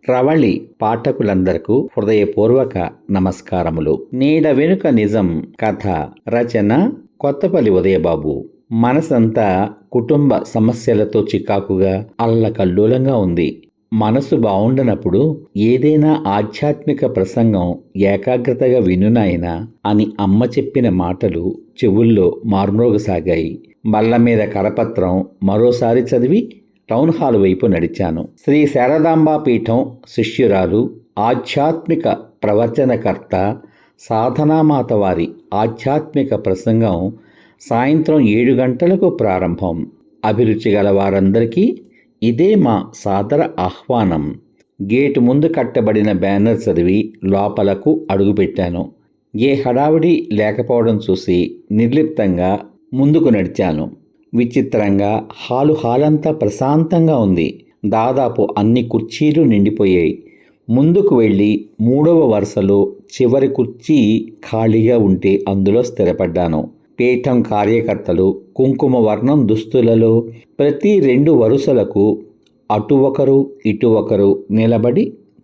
రవళి పాఠకులందరకు హృదయపూర్వక నమస్కారములు. నీడ వెనుక నిజం కథ రచన కొత్తపల్లి ఉదయబాబు. మనసంతా కుటుంబ సమస్యలతో చికాకుగా అల్లకల్లోలంగా ఉంది. మనసు బావుండనప్పుడు ఏదైనా ఆధ్యాత్మిక ప్రసంగం ఏకాగ్రతగా వినునాయనా అని అమ్మ చెప్పిన మాటలు చెవుల్లో మార్మ్రోగసాగాయి. బల్ల మీద కరపత్రం మరోసారి చదివి టౌన్ హాల్ వైపు నడిచాను. శ్రీ శారదాంబా పీఠం శిష్యురాలు, ఆధ్యాత్మిక ప్రవచనకర్త సాధనామాత వారి ఆధ్యాత్మిక ప్రసంగం సాయంత్రం 7 గంటలకు ప్రారంభం. అభిరుచి గల వారందరికీ ఇదే మా సాదర ఆహ్వానం. గేటు ముందు కట్టబడిన బ్యానర్ చదివి లోపలకు అడుగుపెట్టాను. ఏ హడావిడి లేకపోవడం చూసి నిర్లిప్తంగా ముందుకు నడిచాను. విచిత్రంగా హాలంతా ప్రశాంతంగా ఉంది. దాదాపు అన్ని కుర్చీలు నిండిపోయాయి. ముందుకు వెళ్ళి 3వ వరుసలో చివరి కుర్చీ ఖాళీగా ఉంటే అందులో స్థిరపడ్డాను. పీఠం కార్యకర్తలు కుంకుమ వర్ణం దుస్తులలో ప్రతి 2 వరుసలకు అటు ఒకరు ఇటు ఒకరు నిలబడి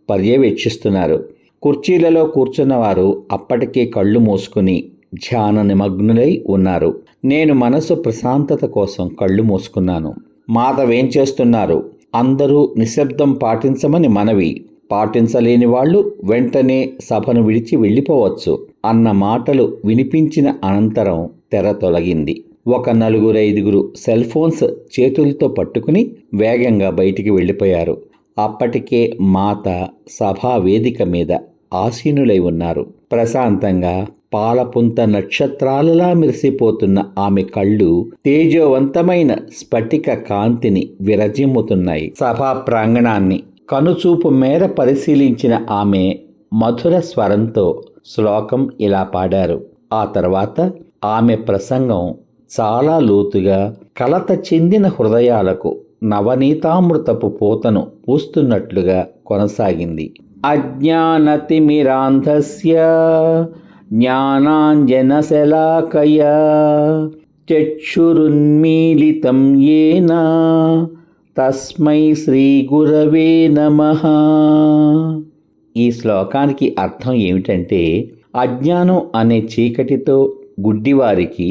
పర్యవేక్షిస్తున్నారు. కుర్చీలలో కూర్చున్నవారు అప్పటికే కళ్ళు మూసుకుని ధ్యాన నిమగ్నులై ఉన్నారు. నేను మనసు ప్రశాంతత కోసం కళ్ళు మూసుకున్నాను. మాధవేం చేస్తున్నారు? అందరూ నిశ్శబ్దం పాటించమని మనవి. పాటించలేని వాళ్ళు వెంటనే సభను విడిచి వెళ్ళిపోవచ్చు అన్న మాటలు వినిపించిన అనంతరం తెర తొలగింది. ఒక 4-5 సెల్ ఫోన్స్ చేతులతో పట్టుకుని వేగంగా బయటికి వెళ్ళిపోయారు. అప్పటికే మాత సభా వేదిక మీద ఆసీనులై ఉన్నారు. ప్రశాంతంగా పాలపుంత నక్షత్రాలలా మెరిసిపోతున్న ఆమె కళ్ళు తేజోవంతమైన స్ఫటిక కాంతిని విరజిమ్ముతున్నాయి. సభా ప్రాంగణాన్ని కనుచూపు మేర పరిశీలించిన ఆమె మధుర స్వరంతో శ్లోకం ఇలా పాడారు. ఆ తర్వాత ఆమె ప్రసంగం చాలా లోతుగా కలత చెందిన హృదయాలకు నవనీతామృతపు పూతను పూస్తున్నట్లుగా కొనసాగింది. అజ్ఞానతిమిరాంధస్య జ్ఞానాంజనశలాకయా చక్షురున్మీలితం యేన తస్మై శ్రీ గురవే నమః. ఈ శ్లోకానికి అర్థం ఏమిటంటే, అజ్ఞానం అనే చీకటితో గుడ్డివారికి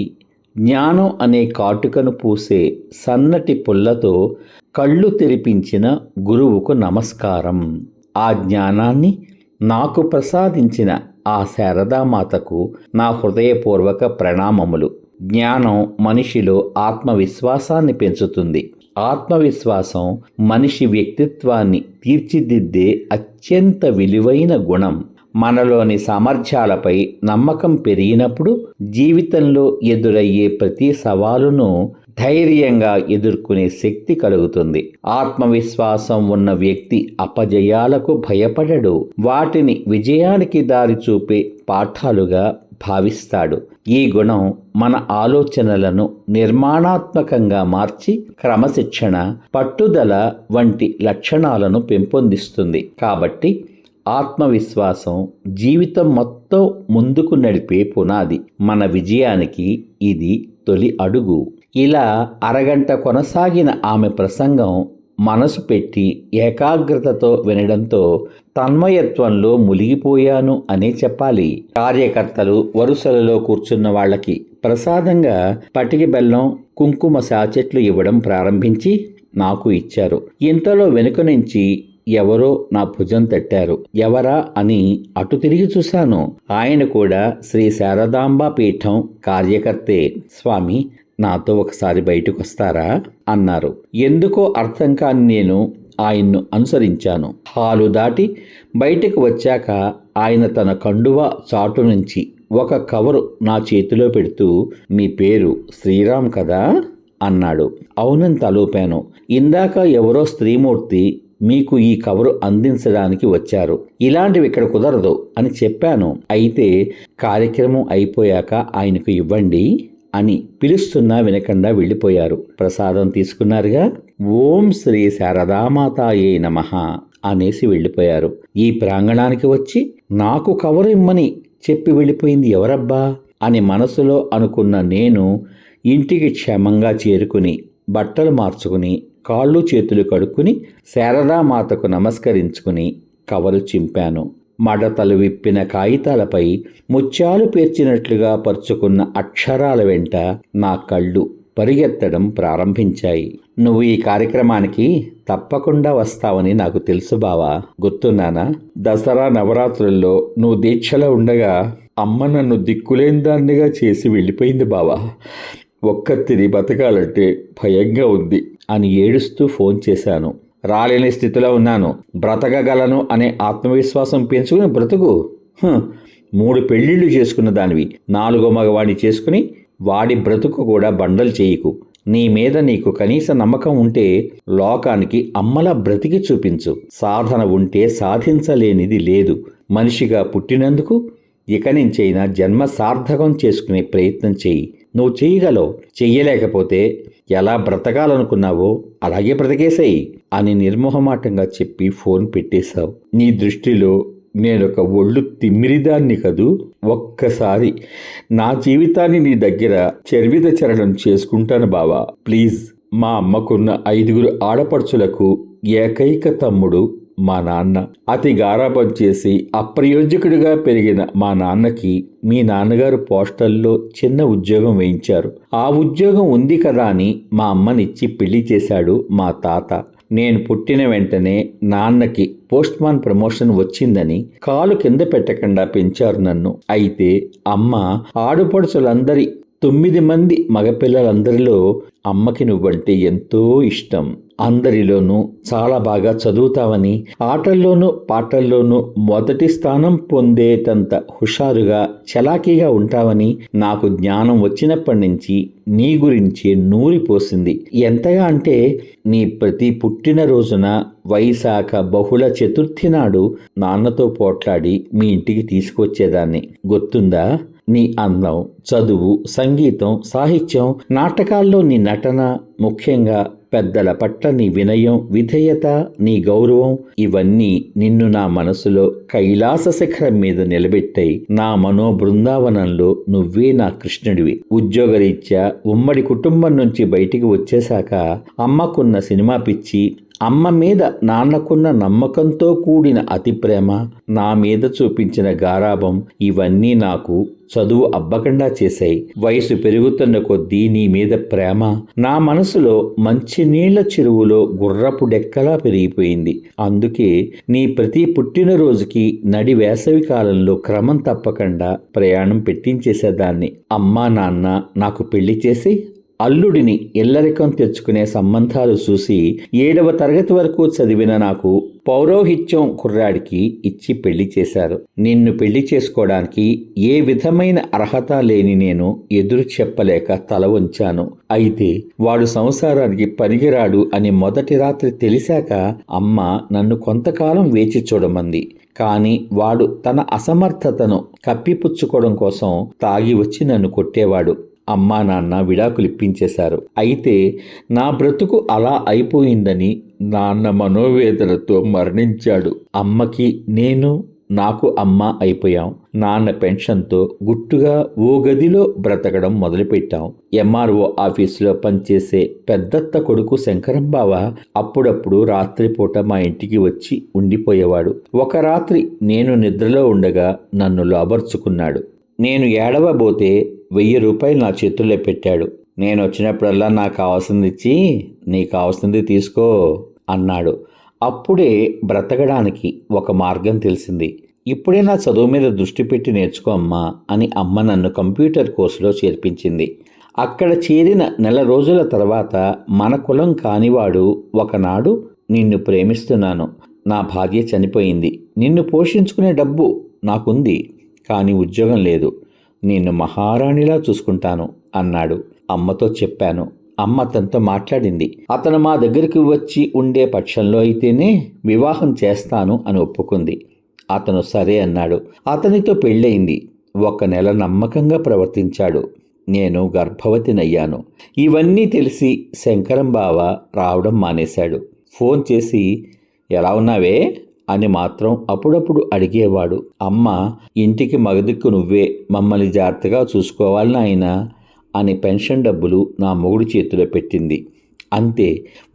జ్ఞానం అనే కాటుకను పూసే సన్నటి పుల్లతో కళ్ళు తెరిపించిన గురువుకు నమస్కారం. ఆ జ్ఞానాన్ని నాకు ప్రసాదించిన ఆ శారదామాతకు నా హృదయపూర్వక ప్రణామములు. జ్ఞానం మనిషిలో ఆత్మవిశ్వాసాన్ని పెంచుతుంది. ఆత్మవిశ్వాసం మనిషి వ్యక్తిత్వాన్ని తీర్చిదిద్దే అత్యంత విలువైన గుణం. మనలోని సామర్థ్యాలపై నమ్మకం పెరిగినప్పుడు జీవితంలో ఎదురయ్యే ప్రతి సవాలును ధైర్యంగా ఎదుర్కొనే శక్తి కలుగుతుంది. ఆత్మవిశ్వాసం ఉన్న వ్యక్తి అపజయాలకు భయపడడు. వాటిని విజయానికి దారి చూపే పాఠాలుగా భావిస్తాడు. ఈ గుణం మన ఆలోచనలను నిర్మాణాత్మకంగా మార్చి క్రమశిక్షణ, పట్టుదల వంటి లక్షణాలను పెంపొందిస్తుంది. కాబట్టి ఆత్మవిశ్వాసం జీవితం మొత్తం ముందుకు నడిపే పునాది. మన విజయానికి ఇది తొలి అడుగు. ఇలా అరగంట కొనసాగిన ఆమె ప్రసంగం మనసు పెట్టి ఏకాగ్రతతో వినడంతో తన్మయత్వంలో మునిగిపోయాను అనే చెప్పాలి. కార్యకర్తలు వరుసలలో కూర్చున్న వాళ్ళకి ప్రసాదంగా పటికి బెల్లం, కుంకుమ సాచెట్లు ఇవ్వడం ప్రారంభించి నాకు ఇచ్చారు. ఇంతలో వెనుక నుంచి ఎవరో నా భుజం తట్టారు. ఎవరా అని అటు తిరిగి చూశాను. ఆయన కూడా శ్రీ శారదాంబా పీఠం కార్యకర్తే. స్వామి, నాతో ఒకసారి బయటకు వస్తారా అన్నారు. ఎందుకో అర్థం కాని నేను ఆయన్ను అనుసరించాను. హాలు దాటి బయటకు వచ్చాక ఆయన తన కండువా చాటు నుంచి ఒక కవరు నా చేతిలో పెడుతూ, మీ పేరు శ్రీరామ్ కదా అన్నాడు. అవునని తలూపాను. ఇందాక ఎవరో స్త్రీమూర్తి మీకు ఈ కవరు అందించడానికి వచ్చారు. ఇలాంటివి ఇక్కడ కుదరదు అని చెప్పాను. అయితే కార్యక్రమం అయిపోయాక ఆయనకు ఇవ్వండి అని పిలుస్తున్నా వినకుండా వెళ్ళిపోయారు. ప్రసాదం తీసుకున్నారుగా. ఓం శ్రీ శారదామాతాయే నమః అనేసి వెళ్ళిపోయారు. ఈ ప్రాంగణానికి వచ్చి నాకు కవరు ఇమ్మని చెప్పి వెళ్ళిపోయింది ఎవరబ్బా అని మనసులో అనుకున్న నేను ఇంటికి క్షేమంగా చేరుకుని బట్టలు మార్చుకుని కాళ్ళు చేతులు కడుక్కుని శారదామాతకు నమస్కరించుకుని కవరు చింపాను. మడతలు విప్పిన కాగితాలపై ముత్యాలు పేర్చినట్లుగా పరుచుకున్న అక్షరాల వెంట నా కళ్ళు పరిగెత్తడం ప్రారంభించాయి. నువ్వు ఈ కార్యక్రమానికి తప్పకుండా వస్తావని నాకు తెలుసు బావా, గుర్తున్నానా? దసరా నవరాత్రుల్లో నువ్వు దీక్షలో ఉండగా అమ్మ నన్ను దిక్కులేని దాన్నిగా చేసి వెళ్ళిపోయింది బావా. ఒక్కతిని బతకాలంటే భయంగా ఉంది అని ఏడుస్తూ ఫోన్ చేశాను. రాలేని స్థితిలో ఉన్నాను, బ్రతకగలను అనే ఆత్మవిశ్వాసం పెంచుకుని బ్రతుకు. 3 పెళ్ళిళ్ళు చేసుకున్న దానివి 4వ మగవాణ్ణి చేసుకుని వాడి బ్రతుకు కూడా బండలు చేయకు. నీ మీద నీకు కనీస నమ్మకం ఉంటే లోకానికి అమ్మలా బ్రతికి చూపించు. సాధన ఉంటే సాధించలేనిది లేదు. మనిషిగా పుట్టినందుకు ఇక నుంచైనా జన్మ సార్థకం చేసుకునే ప్రయత్నం చెయ్యి. నువ్వు చెయ్యగలవు. చెయ్యలేకపోతే ఎలా బ్రతకాలనుకున్నావో అలాగే బ్రతికేసాయి అని నిర్మోహమాటంగా చెప్పి ఫోన్ పెట్టేశావు. నీ దృష్టిలో నేనొక ఒళ్ళు తిమ్మిరిదాన్ని కదూ. ఒక్కసారి నా జీవితాన్ని నీ దగ్గర చర్విత చరణం చేసుకుంటాను బావా, ప్లీజ్. మా అమ్మకున్న 5 ఆడపడుచులకు ఏకైక తమ్ముడు మా నాన్న. అతి గారాబం చేసి అప్రయోజకుడిగా పెరిగిన మా నాన్నకి మీ నాన్నగారు పోస్టల్లో చిన్న ఉద్యోగం వేయించారు. ఆ ఉద్యోగం ఉంది కదా అని మా అమ్మనిచ్చి పెళ్లి చేశాడు మా తాత. నేను పుట్టిన వెంటనే నాన్నకి పోస్ట్మాన్ ప్రమోషన్ వచ్చిందని కాలు కింద పెట్టకుండా పెంచారు నన్ను. అయితే అమ్మ ఆడపడుచులందరి 9 మంది మగపిల్లలందరిలో అమ్మకి నువ్వంటే ఎంతో ఇష్టం. అందరిలోనూ చాలా బాగా చదువుతావని, ఆటల్లోనూ పాటల్లోనూ మొదటి స్థానం పొందేటంత హుషారుగా చలాకీగా ఉంటావని నాకు జ్ఞానం వచ్చినప్పటి నుంచి నీ గురించి నూరిపోసింది. ఎంతగా అంటే నీ ప్రతి పుట్టినరోజున వైశాఖ బహుళ చతుర్థి నాడు నాన్నతో పోట్లాడి మీ ఇంటికి తీసుకొచ్చేదాన్ని, గుర్తుందా? నీ అందం, చదువు, సంగీతం, సాహిత్యం, నాటకాల్లో నీ నటన, ముఖ్యంగా పెద్దల పట్ల నీ వినయం, విధేయత, నీ గౌరవం, ఇవన్నీ నిన్ను నా మనసులో కైలాస శిఖరం మీద నిలబెట్టాయి. నా మనో బృందావనంలో నువ్వే నా కృష్ణుడివి. ఉద్యోగరీత్యా ఉమ్మడి కుటుంబం నుంచి బయటికి వచ్చేశాక అమ్మకున్న సినిమా పిచ్చి, అమ్మ మీద నాన్నకున్న నమ్మకంతో కూడిన అతి ప్రేమ, నా మీద చూపించిన గారాబం, ఇవన్నీ నాకు చదువు అబ్బకుండా చేశాయి. వయసు పెరుగుతున్న కొద్దీ నీ మీద ప్రేమ నా మనసులో మంచినీళ్ల చెరువులో గుర్రపు డెక్కలా పెరిగిపోయింది. అందుకే నీ ప్రతి పుట్టినరోజుకి నడి వేసవి కాలంలో క్రమం తప్పకుండా ప్రయాణం పెట్టించేసేదాన్ని. అమ్మా నాన్న నాకు పెళ్లి చేసి అల్లుడిని ఇల్లరికం తెచ్చుకునే సంబంధాలు చూసి 7వ తరగతి వరకు చదివిన నాకు పౌరోహిత్యం కుర్రాడికి ఇచ్చి పెళ్లి చేశారు. నిన్ను పెళ్లి చేసుకోవడానికి ఏ విధమైన అర్హత లేని నేను ఎదురు చెప్పలేక తల వంచాను. అయితే వాడు సంసారానికి పనికిరాడు అని మొదటి రాత్రి తెలిసాక అమ్మ నన్ను కొంతకాలం వేచి చూడమంది. కానీ వాడు తన అసమర్థతను కప్పిపుచ్చుకోవడం కోసం తాగి వచ్చి నన్ను కొట్టేవాడు. అమ్మా నాన్న విడాకులిప్పించేశారు. అయితే నా బ్రతుకు అలా అయిపోయిందని నాన్న మనోవేదనతో మరణించాడు. అమ్మకి నేను, నాకు అమ్మ అయిపోయాం. నాన్న పెన్షన్తో గుట్టుగా ఓ గదిలో బ్రతకడం మొదలుపెట్టాం. ఎంఆర్ఓ ఆఫీసులో పనిచేసే పెద్దత్త కొడుకు శంకరం బావ అప్పుడప్పుడు రాత్రిపూట మా ఇంటికి వచ్చి ఉండిపోయేవాడు. ఒక రాత్రి నేను నిద్రలో ఉండగా నన్ను లోబర్చుకున్నాడు. నేను ఏడవబోతే 1000 రూపాయలు నా చేతుల్లో పెట్టాడు. నేను వచ్చినప్పుడల్లా నాకు కావాల్సింది ఇచ్చి నీకు కావాల్సింది తీసుకో అన్నాడు. అప్పుడే బ్రతకడానికి ఒక మార్గం తెలిసింది. ఇప్పుడే నా చదువు మీద దృష్టి పెట్టి నేర్చుకో అమ్మా అని అమ్మ నన్ను కంప్యూటర్ కోర్సులో చేర్పించింది. అక్కడ చేరిన నెల రోజుల తర్వాత మన కులం కానివాడు ఒకనాడు, నిన్ను ప్రేమిస్తున్నాను, నా భార్య చనిపోయింది, నిన్ను పోషించుకునే డబ్బు నాకుంది, కానీ ఉద్యోగం లేదు, నిన్ను మహారాణిలా చూసుకుంటాను అన్నాడు. అమ్మతో చెప్పాను. అమ్మ అతనితో మాట్లాడింది. అతను మా దగ్గరికి వచ్చి ఉండే పక్షంలో అయితేనే వివాహం చేస్తాను అని ఒప్పుకుంది. అతను సరే అన్నాడు. అతనితో పెళ్ళయింది. 1 నెల నమ్మకంగా ప్రవర్తించాడు. నేను గర్భవతినయ్యాను. ఇవన్నీ తెలిసి శంకరం బావ రావడం మానేశాడు. ఫోన్ చేసి ఎలా ఉన్నావే అని మాత్రం అప్పుడప్పుడు అడిగేవాడు. అమ్మ ఇంటికి మగదిక్కు నువ్వే, మమ్మల్ని జాగ్రత్తగా చూసుకోవాలి నాయనా అని పెన్షన్ డబ్బులు నా మొగుడి చేతిలో పెట్టింది. అంతే.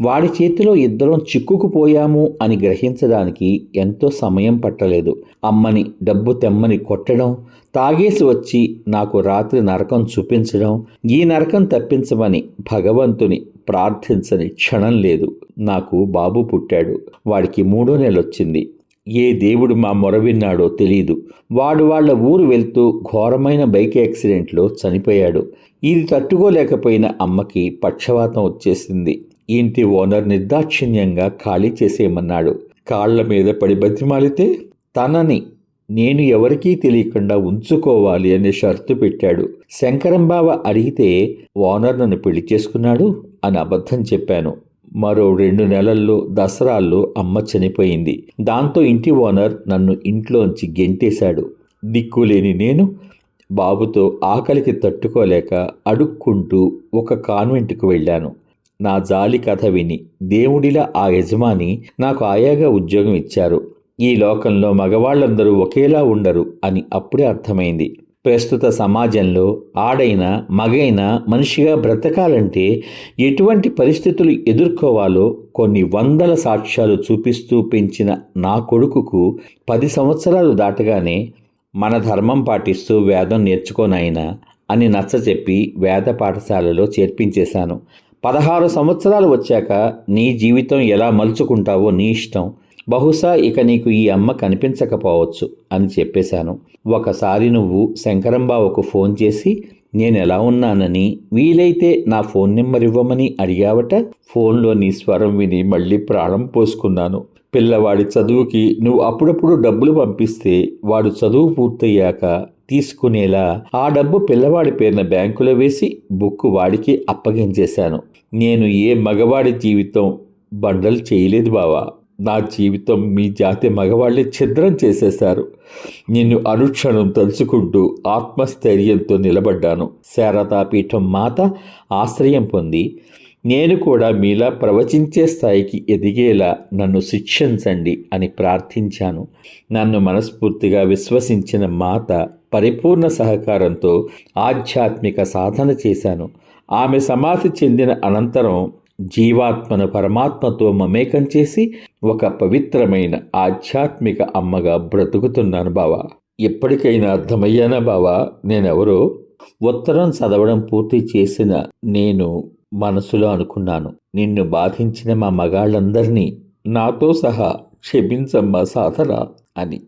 వాడి చేతిలో ఇద్దరం చిక్కుకుపోయాము అని గ్రహించడానికి ఎంతో సమయం పట్టలేదు. అమ్మని డబ్బు తెమ్మని కొట్టడం, తాగేసి వచ్చి నాకు రాత్రి నరకం చూపించడం, ఈ నరకం తప్పించమని భగవంతుని ప్రార్థించని క్షణం లేదు. నాకు బాబు పుట్టాడు. వాడికి 3వ నెలొచ్చింది. ఏ దేవుడు మా మొర విన్నాడో తెలీదు. వాడు వాళ్ళ ఊరు వెళ్తూ ఘోరమైన బైక్ యాక్సిడెంట్లో చనిపోయాడు. ఇది తట్టుకోలేకపోయిన అమ్మకి పక్షవాతం వచ్చేసింది. ఇంటి ఓనర్ నిర్దాక్షిణ్యంగా ఖాళీ చేసేయమన్నాడు. కాళ్ల మీద పడి బతిమాలితే తనని నేను ఎవరికీ తెలియకుండా ఉంచుకోవాలి అనే షరతు పెట్టాడు. శంకరం బావ అడిగితే ఓనర్ నన్ను పెళ్లి చేసుకున్నాడు అని అబద్ధం చెప్పాను. మరో 2 నెలల్లో దసరాల్లో అమ్మ చనిపోయింది. దాంతో ఇంటి ఓనర్ నన్ను ఇంట్లోంచి గెంటేశాడు. దిక్కులేని నేను బాబుతో ఆకలికి తట్టుకోలేక అడుక్కుంటూ ఒక కాన్వెంట్కు వెళ్ళాను. నా జాలి కథ విని దేవుడిలా ఆ యజమాని నాకు ఆయాగా ఉద్యోగం ఇచ్చారు. ఈ లోకంలో మగవాళ్ళందరూ ఒకేలా ఉండరు అని అప్పుడే అర్థమైంది. ప్రస్తుత సమాజంలో ఆడైనా మగైనా మనిషిగా బ్రతకాలంటే ఎటువంటి పరిస్థితులు ఎదుర్కోవాలో కొన్ని వందల సాక్ష్యాలు చూపిస్తూ పెంచిన నా కొడుకుకు 10 సంవత్సరాలు దాటగానే మన ధర్మం పాటిస్తూ వేదం నేర్చుకోనైనా అని నచ్చచెప్పి వేద పాఠశాలలో చేర్పించేశాను. 16 సంవత్సరాలు వచ్చాక నీ జీవితం ఎలా మలుచుకుంటావో నీ ఇష్టం, బహుశా ఇక నీకు ఈ అమ్మ కనిపించకపోవచ్చు అని చెప్పేశాను. ఒకసారి నువ్వు శంకరం బావకు ఫోన్ చేసి నేనెలా ఉన్నానని, వీలైతే నా ఫోన్ నెంబర్ ఇవ్వమని అడిగావట. ఫోన్లో నీ స్వరం విని మళ్ళీ ప్రాణం పోసుకున్నాను. పిల్లవాడి చదువుకి నువ్వు అప్పుడప్పుడు డబ్బులు పంపిస్తే వాడు చదువు పూర్తయ్యాక తీసుకునేలా ఆ డబ్బు పిల్లవాడి పేరున బ్యాంకులో వేసి బుక్కు వాడికి అప్పగించేశాను. నేను ఏ మగవాడి జీవితం బండలు చేయలేదు బావా. నా జీవితం మీ జాతి మగవాళ్ళే ఛిద్రం చేసేశారు. నిన్ను అనుక్షణం తలుచుకుంటూ ఆత్మస్థైర్యంతో నిలబడ్డాను. శారదాపీఠం మాత ఆశ్రయం పొంది నేను కూడా మీలా ప్రవచించే స్థాయికి ఎదిగేలా నన్ను శిక్షించండి అని ప్రార్థించాను. నన్ను మనస్ఫూర్తిగా విశ్వసించిన మాత పరిపూర్ణ సహకారంతో ఆధ్యాత్మిక సాధన చేశాను. ఆమె సమాధి చెందిన అనంతరం జీవాత్మను పరమాత్మతో మమేకం చేసి ఒక పవిత్రమైన ఆధ్యాత్మిక అమ్మగా బ్రతుకుతున్నాను బావా. ఎప్పటికైనా అర్థమయ్యానా బావా నేనెవరో? ఉత్తరం చదవడం పూర్తి చేసిన నేను మనసులో అనుకున్నాను, నిన్ను బాధించిన మా మగాళ్ళందరినీ నాతో సహా క్షమించమ్మా సాధన అని.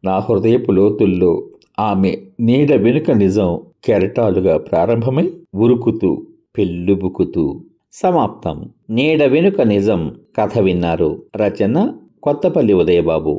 నా హృదయపు లోతుల్లో ఆమె నీడ వెనుక నిజం కెరటాలుగా ప్రారంభమై ఉరుకుతూ పెళ్ళుబుకుతూ సమాప్తం. నీడ వెనుక నిజం కథ విన్నారు. రచన కొత్తపల్లి ఉదయబాబు.